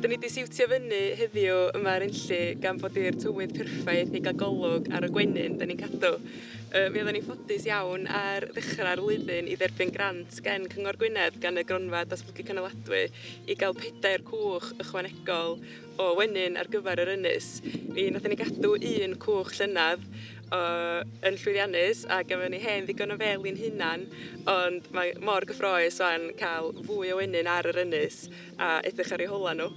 Da ni wedi siwtio fyny heddiw yma'r Enlli gan bod i'r tywydd perffaith i gael golwg ar y gwenyn da ni'n cadw. Mi oeddwn ni'n ffodus iawn ar ddechrau'r flwyddyn i dderbyn grant gen Cyngor Gwynedd gan y Gronfa Datblygu Cynaladwy i gael 4 cwch ychwanegol o wenyn ar gyfer yr ynys. Nathon ni gadw 1 cwch llynadd yn llwyddiannus a gafon ni hen ddigon o fel i'n hunan, ond mae mor gyffroes o'n cael fwy o wenyn ar yr ynys a edrych ar eu hola nhw.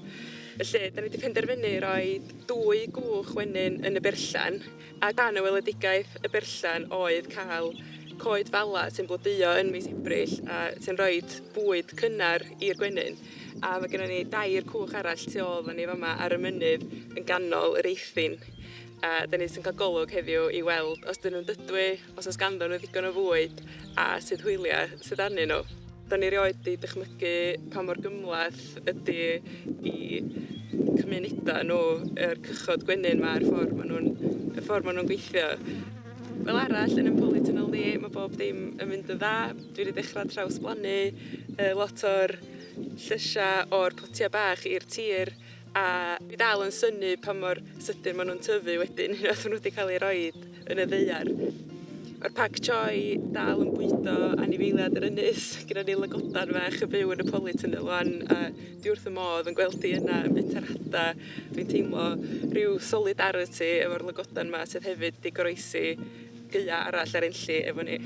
Felly, da ni wedi penderfynu roi 2 gwch wenyn yn y berllan, a dan y weledigaeth y berllan oedd cael coed fala sy'n blodeuo yn mis Ebrill a sy'n rhoi bwyd cynnar i'r gwenyn. A mae gennym ni 2 cwch arall tu ôl fan ni fama ar y mynydd yn ganol yr Eithin. A da ni sy'n cael golwg heddiw i weld os dyn nhw'n dydwy, os oes ganddo nhw ddigon o fwyd a sydd hwyliau sydd arnyn nhw. Da ni rioed wedi dychmygu pa mor gymlaeth ydy i cymunedau nhw, yr cychod gwenyn ma, y ffordd maen nhw'n gweithio. Fel arall yn polytunnel ni, mae bob dim yn mynd yn dda. Dwi wedi dechrau trawsblannu lot o'r llysiau o'r potiau bach i'r tir, a dwi dal yn synnu pa mor sydyn maen nhw'n tyfu wedyn unwaith maen nhw wedi cael eu rhoi yn y ddaear. Mae'r Pac Choi dal yn bwydo anifeiliaid yr ynys, gyda ni lygodan fach yn byw yn y polytunnel wan, a dwi wrth y modd yn gweld hi yna yn byta rhada. Dwi'n teimlo rhyw solidarity efo'r lygodan yma sydd hefyd wedi goroesi gaea arall ar Enlli efo ni.